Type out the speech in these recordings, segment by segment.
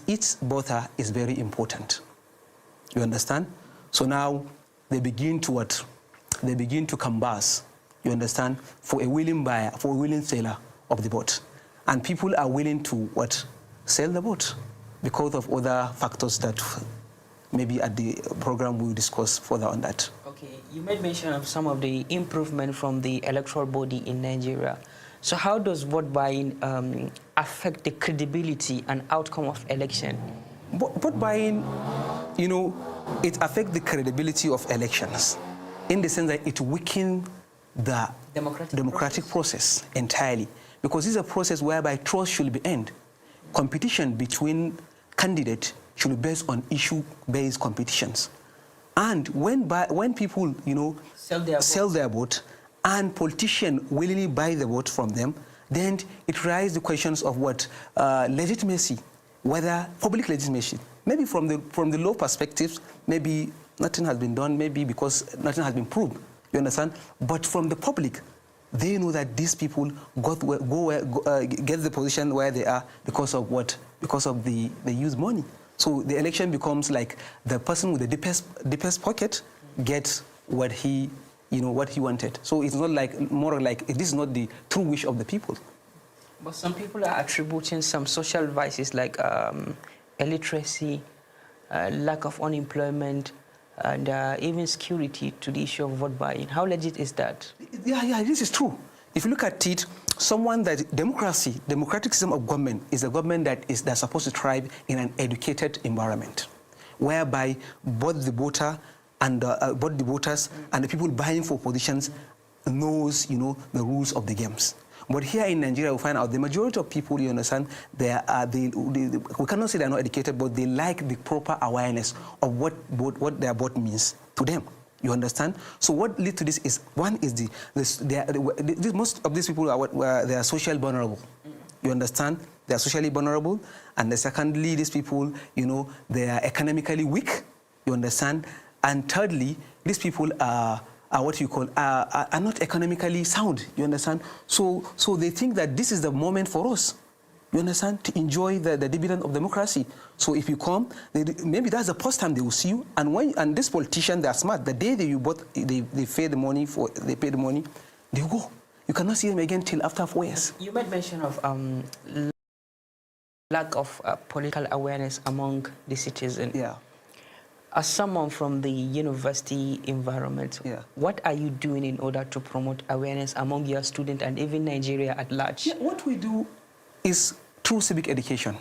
each voter is very important. You understand? So now they begin to what? They begin to canvass, you understand, for a willing buyer, for a willing seller of the vote. And people are willing to what? Sell the vote because of other factors that maybe at the program we'll discuss further on that. Okay, you made mention of some of the improvement from the electoral body in Nigeria. So how does vote buying affect the credibility and outcome of election? Vote buying, you know, it affects the credibility of elections in the sense that it weakens the democratic process entirely, because this is a process whereby trust should be earned. Competition between candidates should be based on issue-based competitions. And when people, you know, sell their vote and politicians willingly buy the vote from them, then it raises the questions of what? Legitimacy, whether public legitimacy. Maybe from the law perspective, maybe nothing has been done, maybe because nothing has been proved, you understand? But from the public, they know that these people get the position where they are because of what? Because of they use money. So the election becomes like the person with the deepest pocket gets what he wanted. So it's not like, more like, this is not the true wish of the people. But some people are attributing some social vices like illiteracy, lack of unemployment, and even security to the issue of vote buying. How legit is that? Yeah, this is true. If you look at it, democratic system of government is a government that's supposed to thrive in an educated environment, whereby both the voter and both the voters and the people buying for positions knows, you know, the rules of the games. But here in Nigeria, we find out the majority of people, you understand, we cannot say they're not educated, but they lack the proper awareness of what their vote means to them. You understand? So what leads to this is, one is most of these people they are socially vulnerable. You understand? They are socially vulnerable. And secondly, these people, you know, they are economically weak. You understand? And thirdly, these people are what you call, are not economically sound, you understand? So they think that this is the moment for us, you understand, to enjoy the dividend of democracy. So if you come, maybe that's the first time they will see you, and this politician, they are smart. The day that you bought, they pay the money, they go. You cannot see them again till after 4 years. You made mention of lack of political awareness among the citizens. Yeah. As someone from the university environment, what are you doing in order to promote awareness among your students and even Nigeria at large? Yeah, what we do is through civic education.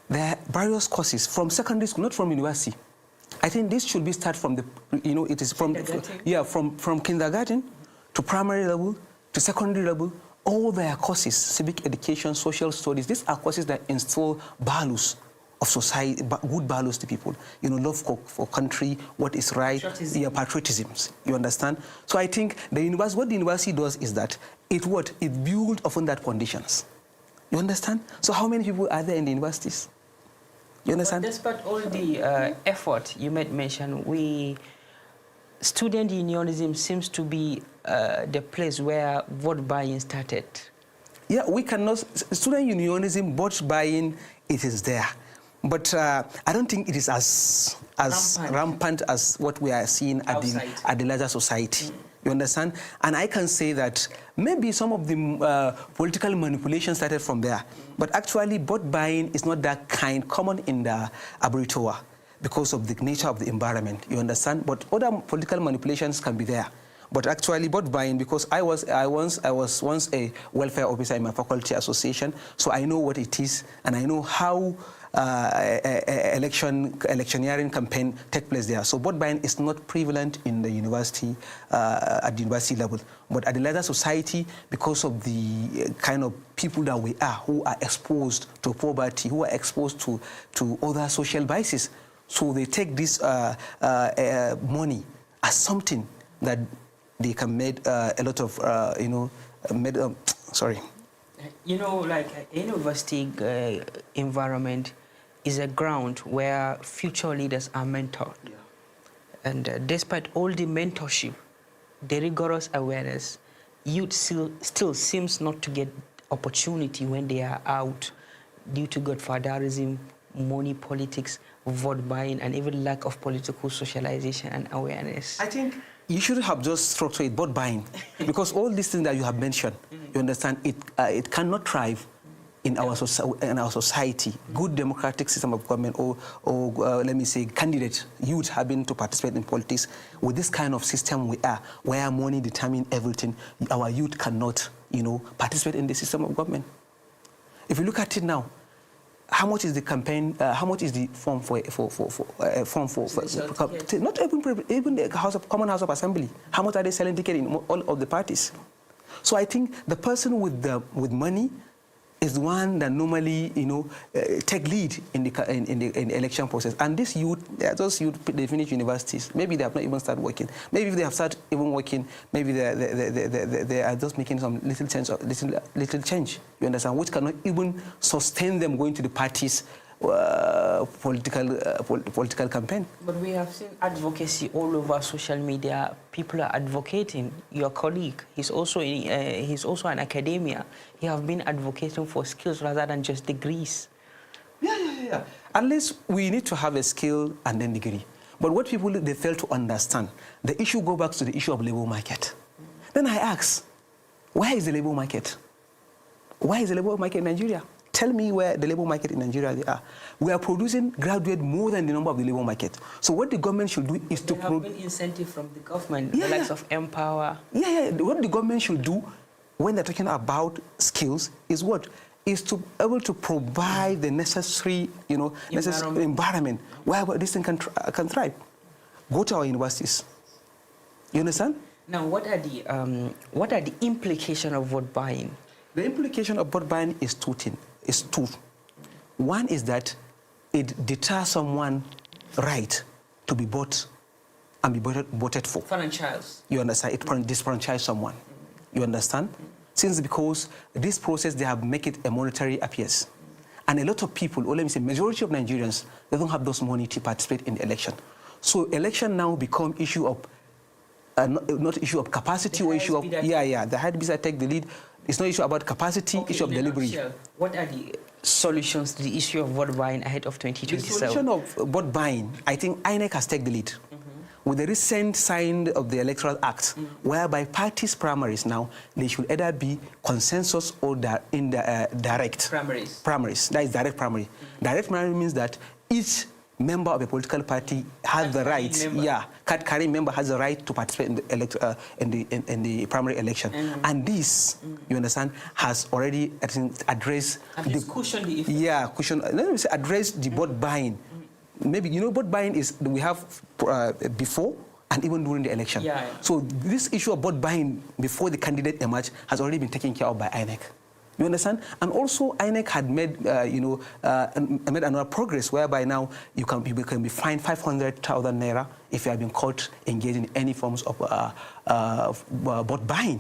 There are various courses from secondary school, not from university. I think this should be started from it is from from kindergarten to primary level to secondary level. All their courses, civic education, social studies, these are courses that instill values of society, good values to people. You know, love for country, what is right, patriotism. You understand? So I think what the university does is that it builds upon that conditions. You understand? So how many people are there in the universities? You understand? But despite all the effort you made mention, student unionism seems to be the place where vote buying started. Yeah, we cannot, student unionism, vote buying, it is there. But I don't think it is as rampant as what we are seeing at the larger society. You understand? And I can say that maybe some of the political manipulation started from there. But actually, vote buying is not that common in the abattoir because of the nature of the environment. You understand? But other political manipulations can be there. But actually, vote buying, because I was once a welfare officer in my faculty association, so I know what it is, and I know how electioneering campaign take place there. So vote buying is not prevalent in the university, at the university level. But at the larger society, because of the kind of people that we are, who are exposed to poverty, who are exposed to other social vices, so they take this money as something that they can make a lot of, sorry. You know, like a university environment is a ground where future leaders are mentored. Yeah. And despite all the mentorship, the rigorous awareness, youth still seems not to get opportunity when they are out due to godfatherism, money politics, vote buying, and even lack of political socialization and awareness? I think you should have just structured it, vote buying, because all these things that you have mentioned, you understand, it cannot thrive in our society. Good democratic system of government, or let me say, candidates, youth having to participate in politics with this kind of system we are, where money determines everything. Our youth cannot, participate in the system of government. If you look at it now, how much is the campaign? How much is the form for not even the Common House of Assembly? How much are they selling tickets in all of the parties? So I think the person with money is the one that normally, take lead in the election process. And this youth, those youth, they finish universities. Maybe they have not even started working. Maybe if they have started even working, maybe they are just making some little change. You understand? Which cannot even sustain them going to the parties. Political campaign. But we have seen advocacy all over social media. People are advocating. Your colleague, he's also an academia. He have been advocating for skills rather than just degrees. Yeah. Unless we need to have a skill and then degree. But what people, they fail to understand, the issue go back to the issue of labor market. Then I ask, where is the labor market? Why is the labor market in Nigeria? Tell me where the labor market in Nigeria they are. We are producing graduates more than the number of the labor market. So what the government should do is to... There have been incentive from the government, the likes of Empower. What the government should do when they're talking about skills is what? Is to be able to provide the necessary, necessary environment where this thing can thrive. Go to our universities. You understand? Now, what are the implications of vote buying? The implication of vote buying is two. One is that it deters someone right to be bought and be voted for. Franchise. You understand? It disfranchise someone. You understand? Since because this process, they have make it a monetary affairs. And a lot of people, or let me say, majority of Nigerians, they don't have those money to participate in the election. So election now become issue of, not issue of capacity or issue of, the high bidder take the lead. It's not issue about capacity, issue of delivery. What are the solutions to the issue of vote buying ahead of 2027? The solution of vote buying, I think INEC has taken the lead. With the recent sign of the Electoral Act, whereby parties' primaries now, they should either be consensus or direct. Primaries. That is direct primary. Direct primary means that each member of a political party has the right, card-carrying member has the right to participate in the primary election. And this, you understand, has already, I think, addressed... cushioned the effect. Let me say, addressed the vote buying. Maybe, vote buying is, we have before and even during the election. So this issue of vote buying before the candidate emerge has already been taken care of by INEC. You understand? And also, INEC had made, made another progress whereby now you can be fined 500,000 naira if you have been caught engaging in any forms of vote buying,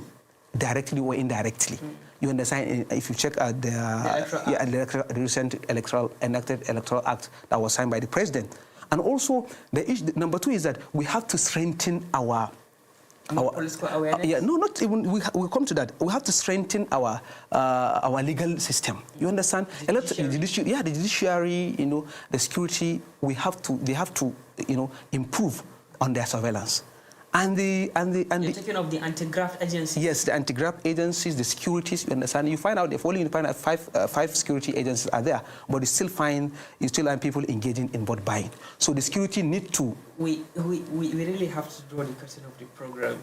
directly or indirectly. You understand? If you check the recent enacted electoral act that was signed by the president. And also, the issue, number two is that we have to strengthen our political awareness? Not even, we'll come to that. We have to strengthen our legal system. You understand? The judiciary, the security, they have to, improve on their surveillance. And You're talking of the anti-graft agencies? Yes, the anti-graft agencies, the securities, you understand? You find out, five security agencies are there, but you still find people engaging in vote buying. So the security need to... We really have to draw the curtain of the program.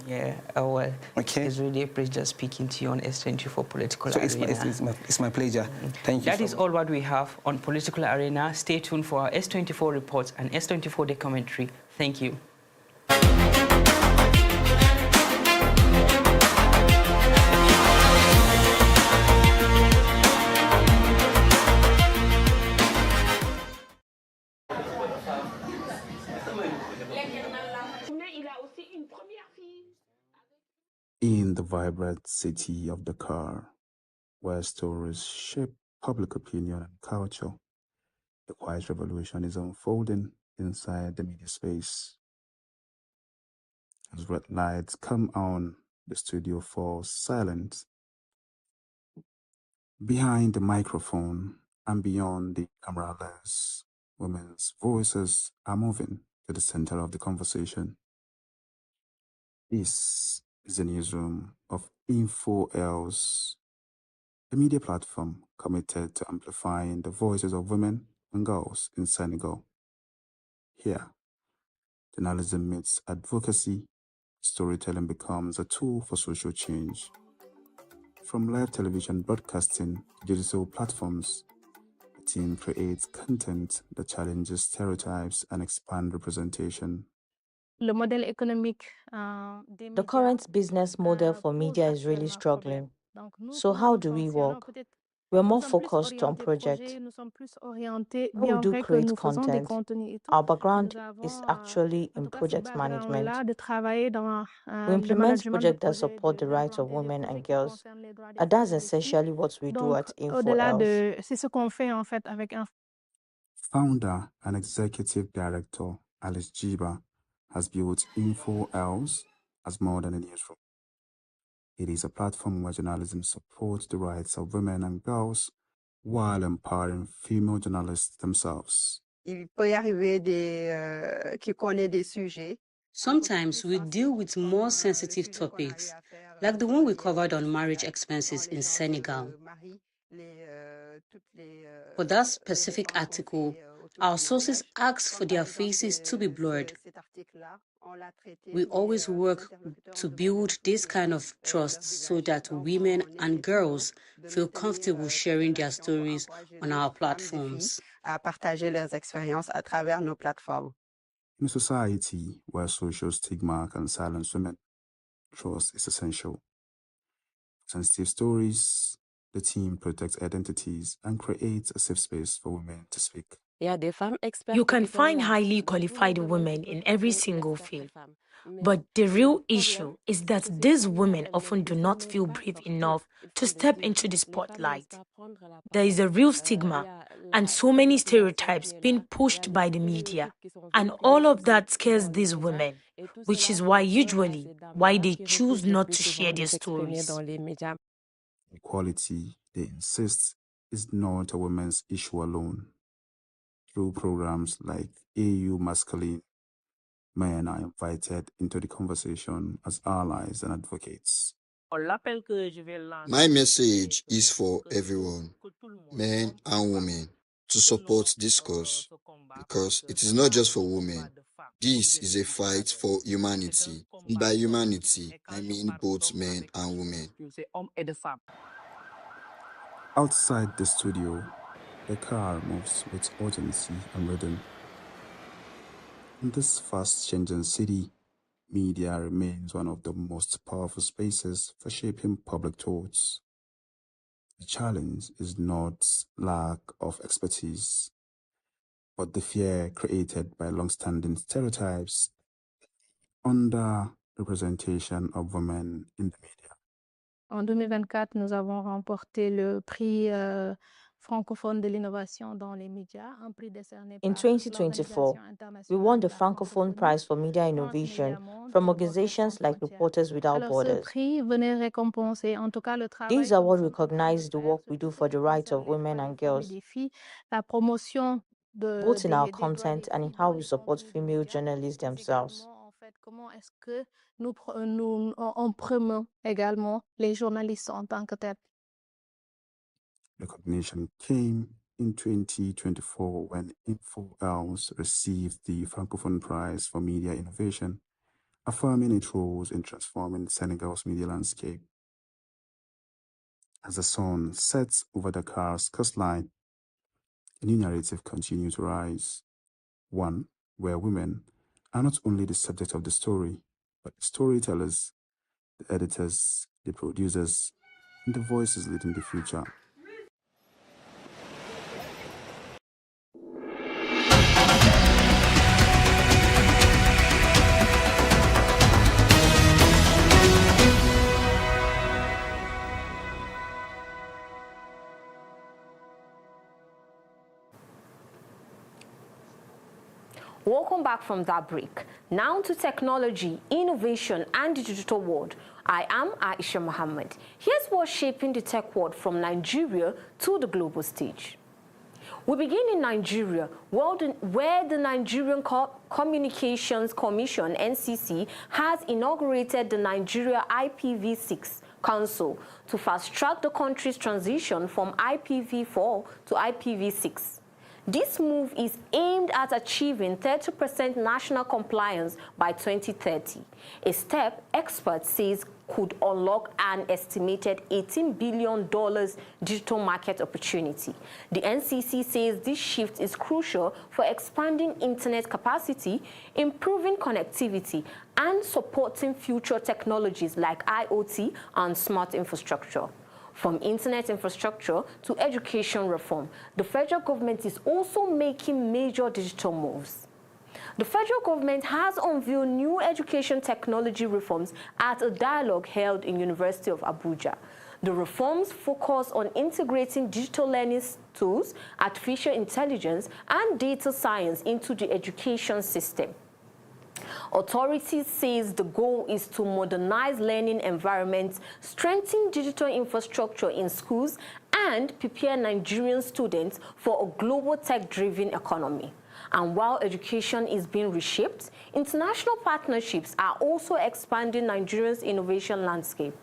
Well, okay. It's really a pleasure speaking to you on S24 Political Arena. It's my pleasure. Thank you. That is all what we have on Political Arena. Stay tuned for our S24 reports and S24 Day commentary. Thank you. In the vibrant city of Dakar, where stories shape public opinion and culture, a quiet revolution is unfolding inside the media space. As red lights come on, the studio falls silent. Behind the microphone, And beyond the camera lens, women's voices are moving to the center of the conversation. This is the newsroom of InfoEls, a media platform committed to amplifying the voices of women and girls in Senegal. Here, journalism meets advocacy, storytelling becomes a tool for social change. From live television broadcasting to digital platforms, the team creates content that challenges stereotypes and expands representation. The current business model for media is really struggling. So how do we work? We're more focused on projects. We do create content. Our background is actually in project management. We implement projects that support the rights of women and girls. And that's essentially what we do at InfoEls. Founder and executive director Alice Jiba has built InfoEls as more than a newsroom. It is a platform where journalism supports the rights of women and girls while empowering female journalists themselves. Sometimes we deal with more sensitive topics, like the one we covered on marriage expenses in Senegal. For that specific article, our sources asked for their faces to be blurred. We always work to build this kind of trust so that women and girls feel comfortable sharing their stories on our platforms. In a society where social stigma can silence women, trust is essential. Sensitive stories, the team protects identities and creates a safe space for women to speak. You can find highly qualified women in every single field. But the real issue is that these women often do not feel brave enough to step into the spotlight. There is a real stigma and so many stereotypes being pushed by the media. And all of that scares these women, which is why they choose not to share their stories. Equality, they insist, is not a women's issue alone. Through programs like AU Masculine, men are invited into the conversation as allies and advocates. My message is for everyone, men and women, to support this cause, because it is not just for women. This is a fight for humanity. And by humanity, I mean both men and women. Outside the studio, the car moves with urgency and rhythm. In this fast-changing city, media remains one of the most powerful spaces for shaping public thoughts. The challenge is not lack of expertise, but the fear created by long-standing stereotypes, underrepresentation of women in the media. En 2024, nous avons remporté le prix francophone de l'innovation dans les médias, un prix décerné par l'Organisation internationale. We won the Francophone Prize for Media Innovation from organizations like Reporters Without Borders. Ce prix venait récompenser en tout cas le travail. These awards recognize the work we do for the rights of women and girls, la promotion both in our content and in how we support female journalists themselves. Comment est-ce que nous promouvons également les journalistes en tant que tels? Recognition came in 2024 when InfoEls received the Francophone Prize for Media Innovation, affirming its roles in transforming Senegal's media landscape. As the sun sets over Dakar's coastline, a new narrative continues to rise, one where women are not only the subject of the story, but the storytellers, the editors, the producers, and the voices leading the future. Welcome back from that break. Now to technology, innovation, and the digital world. I am Aisha Mohammed. Here's what's shaping the tech world from Nigeria to the global stage. We begin in Nigeria, where the Nigerian Communications Commission, NCC, has inaugurated the Nigeria IPv6 Council to fast-track the country's transition from IPv4 to IPv6. This move is aimed at achieving 30% national compliance by 2030, a step experts say could unlock an estimated $18 billion digital market opportunity. The NCC says this shift is crucial for expanding internet capacity, improving connectivity, and supporting future technologies like IoT and smart infrastructure. From internet infrastructure to education reform, the federal government is also making major digital moves. The federal government has unveiled new education technology reforms at a dialogue held in University of Abuja. The reforms focus on integrating digital learning tools, artificial intelligence, and data science into the education system. Authorities says the goal is to modernize learning environments, strengthen digital infrastructure in schools, and prepare Nigerian students for a global tech-driven economy. And while education is being reshaped, international partnerships are also expanding Nigeria's innovation landscape.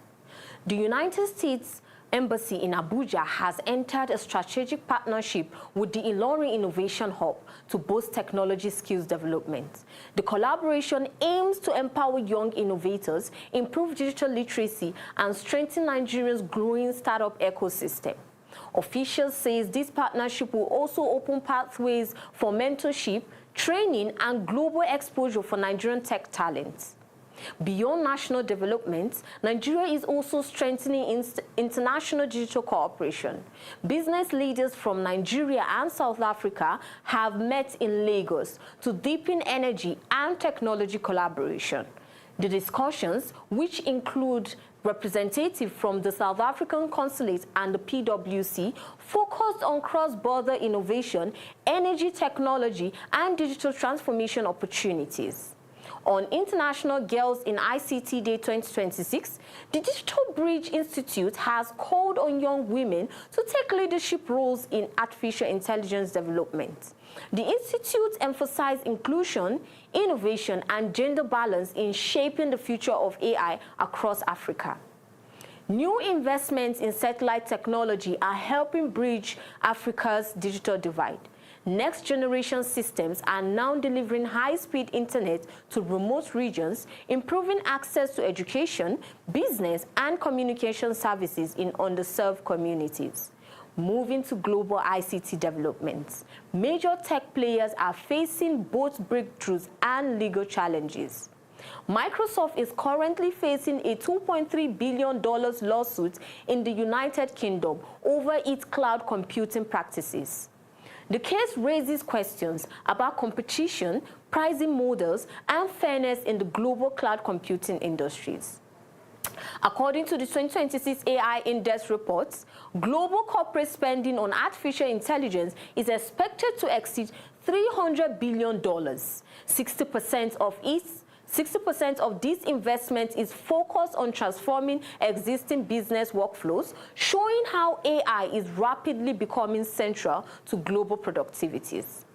The United States Embassy in Abuja has entered a strategic partnership with the Ilorin Innovation Hub to boost technology skills development. The collaboration aims to empower young innovators, improve digital literacy, and strengthen Nigeria's growing startup ecosystem. Officials say this partnership will also open pathways for mentorship, training, and global exposure for Nigerian tech talents. Beyond national development, Nigeria is also strengthening international digital cooperation. Business leaders from Nigeria and South Africa have met in Lagos to deepen energy and technology collaboration. The discussions, which include representatives from the South African Consulate and the PwC, focused on cross-border innovation, energy technology, and digital transformation opportunities. On International Girls in ICT Day 2026, the Digital Bridge Institute has called on young women to take leadership roles in artificial intelligence development. The institute emphasized inclusion, innovation, and gender balance in shaping the future of AI across Africa. New investments in satellite technology are helping bridge Africa's digital divide. Next-generation systems are now delivering high-speed internet to remote regions, improving access to education, business, and communication services in underserved communities. Moving to global ICT developments, major tech players are facing both breakthroughs and legal challenges. Microsoft is currently facing a $2.3 billion lawsuit in the United Kingdom over its cloud computing practices. The case raises questions about competition, pricing models, and fairness in the global cloud computing industries. According to the 2026 AI Index reports, global corporate spending on artificial intelligence is expected to exceed $300 billion. 60% of this investment is focused on transforming existing business workflows, showing how AI is rapidly becoming central to global productivities.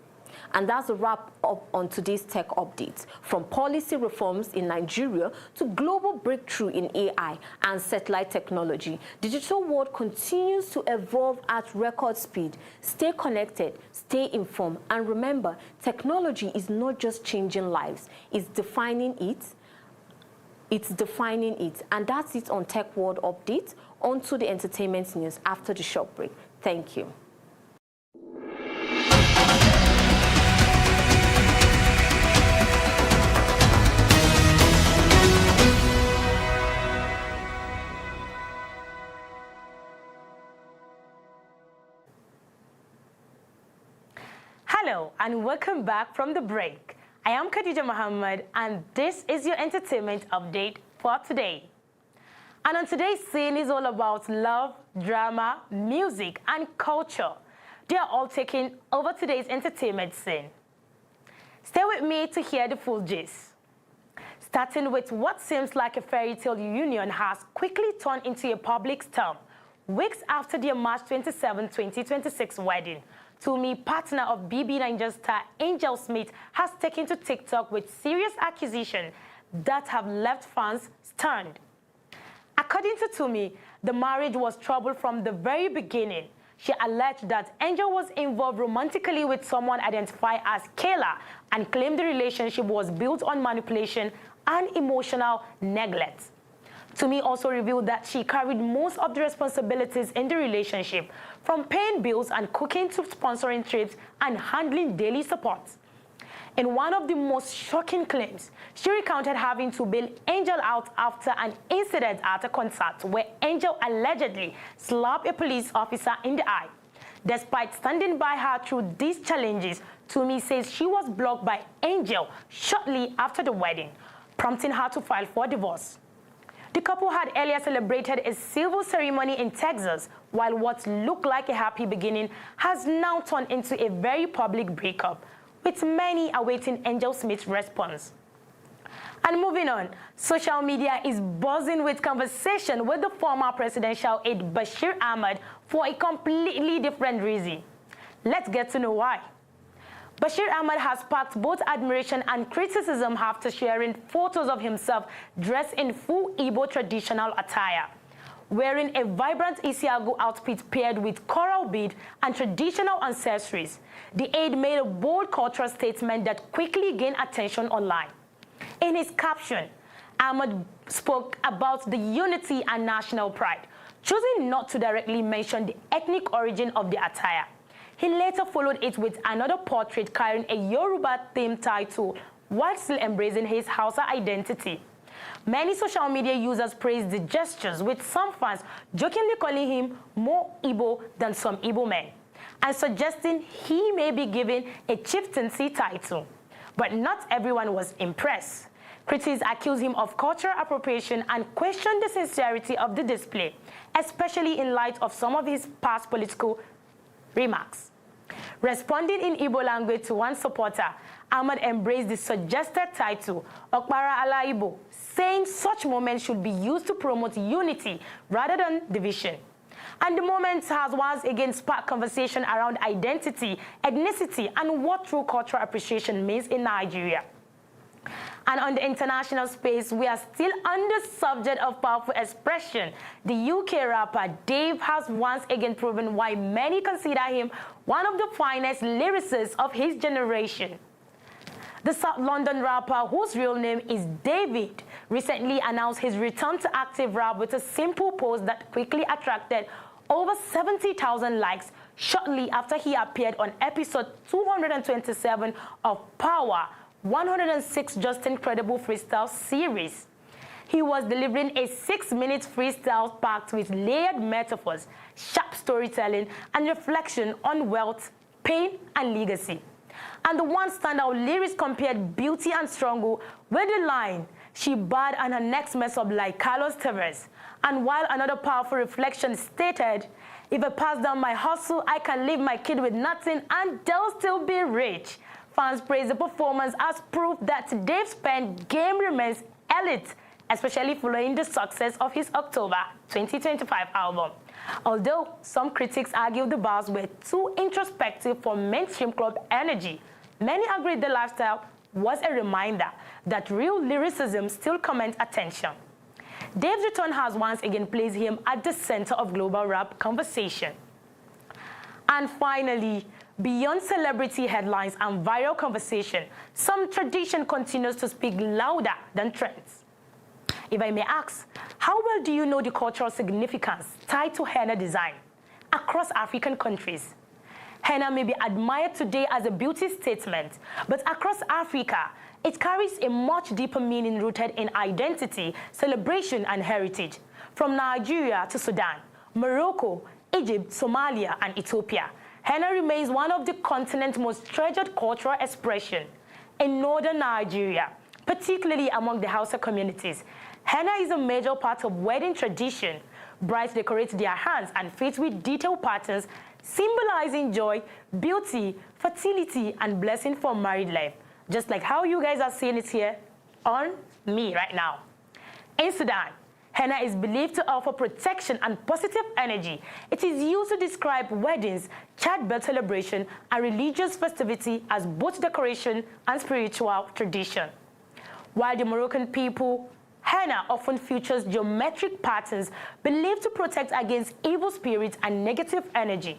And that's a wrap up on today's tech update. From policy reforms in Nigeria to global breakthrough in AI and satellite technology, the digital world continues to evolve at record speed. Stay connected, stay informed, and remember, technology is not just changing lives, it's defining it. And that's it on Tech World Update. On to the entertainment news after the short break. Thank you. Hello and welcome back from the break. I am Khadija Muhammad and this is your entertainment update for today. And on today's scene is all about love, drama, music, and culture. They are all taking over today's entertainment scene. Stay with me to hear the full gist. Starting with what seems like a fairy tale reunion has quickly turned into a public storm weeks after their March 27, 2026 wedding. Toomey, partner of BB Niger star Angel Smith, has taken to TikTok with serious accusations that have left fans stunned. According to Toomey, the marriage was troubled from the very beginning. She alleged that Angel was involved romantically with someone identified as Kayla and claimed the relationship was built on manipulation and emotional neglect. Toomey also revealed that she carried most of the responsibilities in the relationship, from paying bills and cooking to sponsoring trips and handling daily support. In one of the most shocking claims, she recounted having to bail Angel out after an incident at a concert where Angel allegedly slapped a police officer in the eye. Despite standing by her through these challenges, Toomey says she was blocked by Angel shortly after the wedding, prompting her to file for divorce. The couple had earlier celebrated a civil ceremony in Texas, while what looked like a happy beginning has now turned into a very public breakup, with many awaiting Angel Smith's response. And moving on, social media is buzzing with conversation with the former presidential aide Bashir Ahmed for a completely different reason. Let's get to know why. Bashir Ahmed has sparked both admiration and criticism after sharing photos of himself dressed in full Igbo traditional attire. Wearing a vibrant Isiagu outfit paired with coral bead and traditional ancestries, the aide made a bold cultural statement that quickly gained attention online. In his caption, Ahmed spoke about the unity and national pride, choosing not to directly mention the ethnic origin of the attire. He later followed it with another portrait carrying a Yoruba-themed title while still embracing his Hausa identity. Many social media users praised the gestures, with some fans jokingly calling him more Igbo than some Igbo men, and suggesting he may be given a chieftaincy title. But not everyone was impressed. Critics accused him of cultural appropriation and questioned the sincerity of the display, especially in light of some of his past political remarks. Responding in Igbo language to one supporter, Ahmed embraced the suggested title, Okpara ala Igbo, saying such moments should be used to promote unity rather than division. And the moment has once again sparked conversation around identity, ethnicity, and what true cultural appreciation means in Nigeria. And on the international space, we are still on the subject of powerful expression. The UK rapper Dave has once again proven why many consider him one of the finest lyricists of his generation. The South London rapper, whose real name is David, recently announced his return to active rap with a simple post that quickly attracted over 70,000 likes shortly after he appeared on episode 227 of Power 106 Just Incredible Freestyle series. He was delivering a 6-minute freestyle packed with layered metaphors, sharp storytelling, and reflection on wealth, pain, and legacy. And the one standout lyrics compared beauty and struggle with the line, "She bad and her next mess up like Carlos Tevez." And while another powerful reflection stated, "If I pass down my hustle, I can leave my kid with nothing and they'll still be rich." Fans praised the performance as proof that Dave's pen game remains elite, especially following the success of his October 2025 album. Although some critics argue the bars were too introspective for mainstream club energy, many agreed the lifestyle was a reminder that real lyricism still commands attention. Dave's return has once again placed him at the center of global rap conversation. And finally, beyond celebrity headlines and viral conversation, some tradition continues to speak louder than trends. If I may ask, how well do you know the cultural significance tied to henna design across African countries? Henna may be admired today as a beauty statement, but across Africa, it carries a much deeper meaning rooted in identity, celebration, and heritage. From Nigeria to Sudan, Morocco, Egypt, Somalia, and Ethiopia, henna remains one of the continent's most treasured cultural expressions. In northern Nigeria, particularly among the Hausa communities, henna is a major part of wedding tradition. Brides decorate their hands and feet with detailed patterns symbolizing joy, beauty, fertility, and blessing for married life, just like how you guys are seeing it here on me right now. In Sudan, Henna is believed to offer protection and positive energy. It is used to describe weddings, childbirth celebration, and religious festivity as both decoration and spiritual tradition. While the Moroccan people, henna often features geometric patterns believed to protect against evil spirits and negative energy.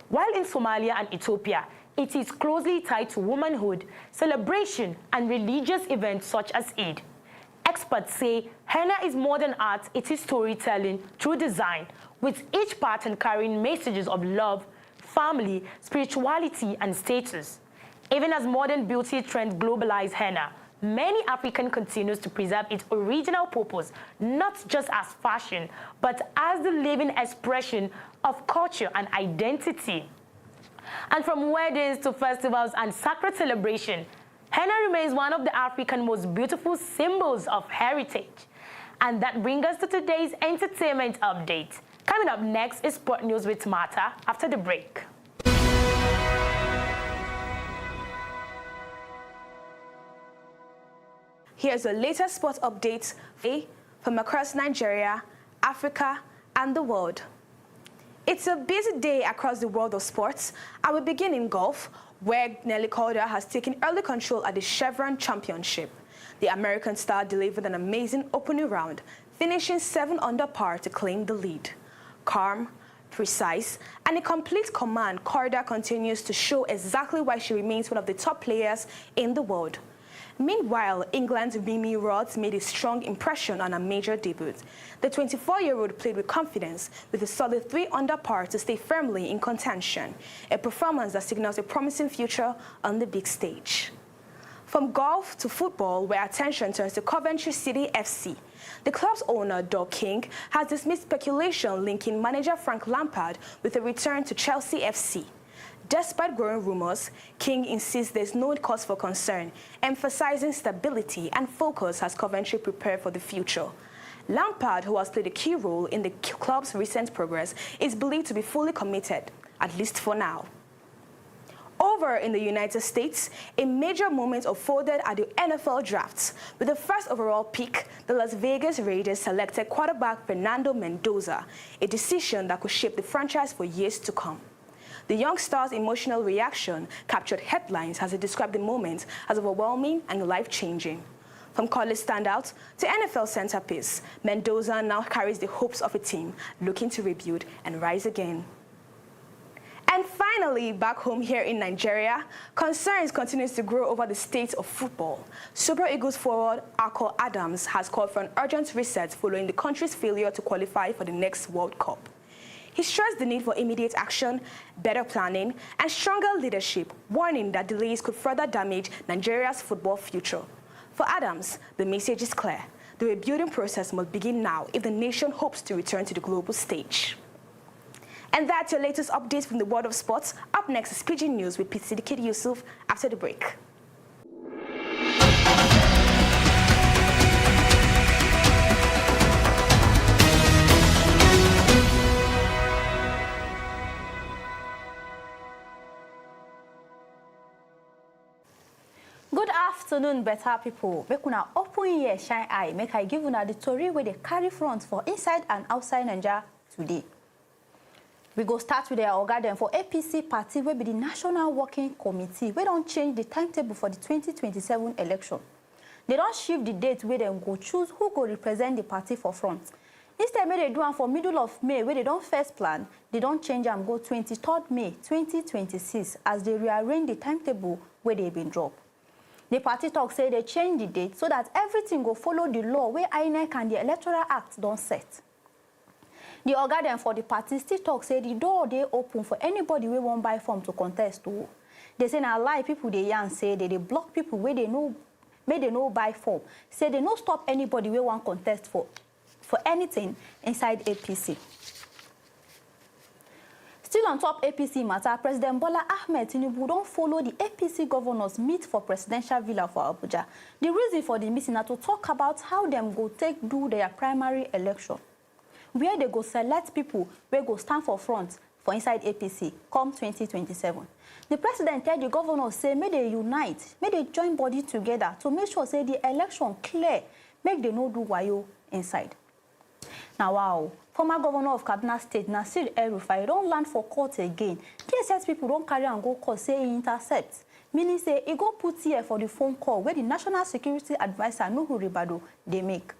While in Somalia and Ethiopia, it is closely tied to womanhood, celebration, and religious events such as Eid. Experts say henna is more than art, it is storytelling through design, with each pattern carrying messages of love, family, spirituality, and status. Even as modern beauty trends globalize henna, many Africans continue to preserve its original purpose, not just as fashion, but as the living expression of culture and identity. And from weddings to festivals and sacred celebration, henna remains one of the African most beautiful symbols of heritage. And that brings us to today's entertainment update. Coming up next is Sport News with Martha after the break. Here's the latest sports updates from across Nigeria, Africa, and the world. It's a busy day across the world of sports. I will begin in golf, where Nelly Calder has taken early control at the Chevron Championship. The American star delivered an amazing opening round, finishing 7 under par to claim the lead. Calm, precise, and in complete command, Calder continues to show exactly why she remains one of the top players in the world. Meanwhile, England's Mimi Rods made a strong impression on her major debut. The 24-year-old played with confidence with a solid 3 under par to stay firmly in contention, a performance that signals a promising future on the big stage. From golf to football, where attention turns to Coventry City FC. The club's owner, Doug King, has dismissed speculation linking manager Frank Lampard with a return to Chelsea FC. Despite growing rumors, King insists there's no cause for concern, emphasizing stability and focus as Coventry prepare for the future. Lampard, who has played a key role in the club's recent progress, is believed to be fully committed, at least for now. Over in the United States, a major moment unfolded at the NFL drafts. With the first overall pick, the Las Vegas Raiders selected quarterback Fernando Mendoza, a decision that could shape the franchise for years to come. The young star's emotional reaction captured headlines as he described the moment as overwhelming and life-changing. From college standout to NFL centerpiece, Mendoza now carries the hopes of a team looking to rebuild and rise again. And finally, back home here in Nigeria, concerns continues to grow over the state of football. Super Eagles forward Akol Adams has called for an urgent reset following the country's failure to qualify for the next World Cup. He stressed the need for immediate action, better planning, and stronger leadership, warning that delays could further damage Nigeria's football future. For Adams, the message is clear. The rebuilding process must begin now if the nation hopes to return to the global stage. And that's your latest update from the world of sports. Up next is Pidgin News with Siddiqui Yusuf after the break. Good afternoon, better people. Make una open ear, shine eye. Make I give una the story where they carry front for inside and outside Nigeria today. We go start with the organ for APC party, where be the National Working Committee. We don't change the timetable for the 2027 election. They don't shift the date where they go choose who go represent the party for front. Instead, they do one for middle of May, where they don't first plan. They don't change and go 23rd May 2026 as they rearrange the timetable where they been dropped. The party talk say they change the date so that everything go follow the law where INEC and the Electoral Act don't set. The organ for the party still talk say the door they open for anybody we won't buy form to contest to. They say now lie people they yarn say they block people where they know may they no buy form. Say they no stop anybody we want contest for anything inside APC. Still on top APC matter, President Bola Ahmed Tinubu don't follow the APC governors meet for presidential villa for Abuja. The reason for the meeting is to talk about how them go do their primary election, where they go select people where go stand for front for inside APC come 2027. The president tell the governors say may they unite, may they join body together to make sure say the election clear, make they no do wayo inside. Now, wow, former governor of Kaduna State, Nasir El-Rufai, don't land for court again. DSS people don't carry and go court, say he intercepts. Meaning say he go put here for the phone call where the National Security Advisor, Nuhu Ribadu, they make.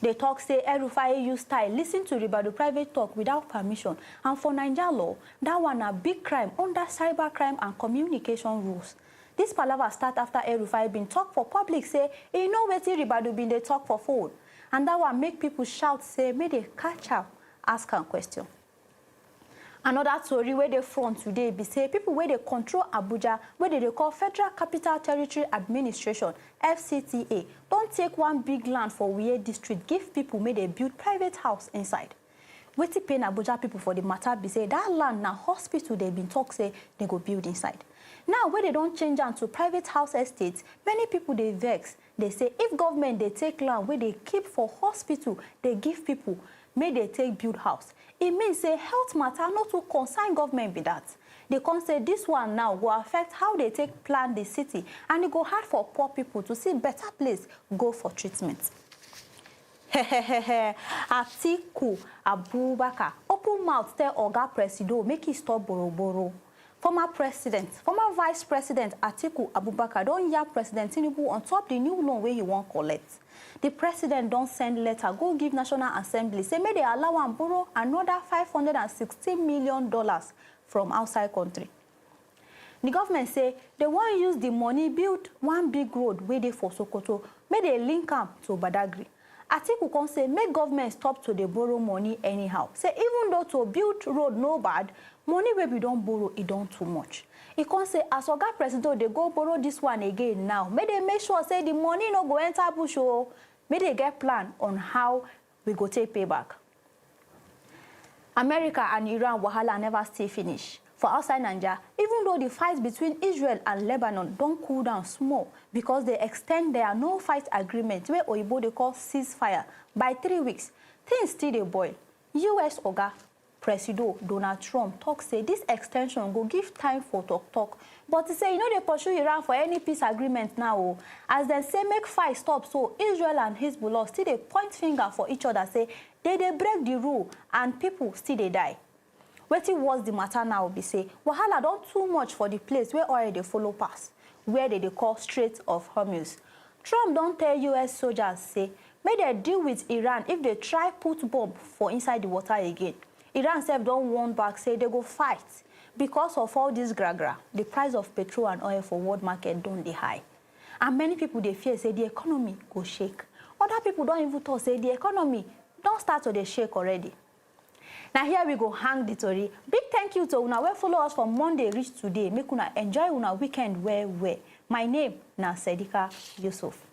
They talk say El-Rufai use style, listen to Ribadu private talk without permission. And for Nigeria law, that one a big crime under cybercrime and communication rules. This palaver start after El-Rufai been talk for public, say he know wetin Ribadu been they talk for phone. And that one make people shout, say, may they catch up, ask a question. Another story where they front today be say people where they control Abuja, where they call Federal Capital Territory Administration, FCTA, don't take one big land for Uye district, give people may they build private house inside. Wetin pain Abuja people for the matter be say that land now hospital they been talk say they go build inside. Now where they don't change them to private house estates, many people they vex. They say if government they take land where they keep for hospital, they give people, may they take build house. It means say health matter not to concern government be that. They can say this one now will affect how they take plan the city and it go hard for poor people to see better place go for treatment. Atiku Abubakar open mouth tell Oga Presido make he stop borrow. Former Vice President Atiku Abubakar don't hear President Tinubu on top the new loan where he won't collect. The president don't send letter, go give National Assembly, say may they allow and borrow another $560 million from outside country. The government say they want use the money build one big road where they for Sokoto, may they link up to Badagry. Atiku can say make government stop to the borrow money anyhow. Say even though to build road no bad, money where we don't borrow, it don't too much. He can say as Oga President they go borrow this one again now. May they make sure say the money no go enter bush. May they get plan on how we go take payback. America and Iran wahala never stay finish. For outside Nigeria, even though the fight between Israel and Lebanon don't cool down small because they extend their no-fight agreement where Oyibo they call ceasefire by 3 weeks, things still they boil. US Oga Presido Donald Trump talk say this extension go give time for talk. But he say you know they pursue Iran for any peace agreement now. As they say make fight stop, so Israel and Hezbollah still they point finger for each other, say they break the rule and people still they die. Wetin was the matter now be say wahala don't too much for the place where oil they follow pass, where they call Strait of Hormuz. Trump don't tell US soldiers say may they deal with Iran if they try put bomb for inside the water again. Iran self don't warn back, say they go fight. Because of all this gra-gra, the price of petrol and oil for world market don't dey high. And many people they fear say the economy go shake. Other people don't even talk say the economy don't start to dey shake already. Now here we go hang the story. Big thank you to una wey follow us from Monday reach today. Make una enjoy una weekend well. My name na Sedika Yusuf.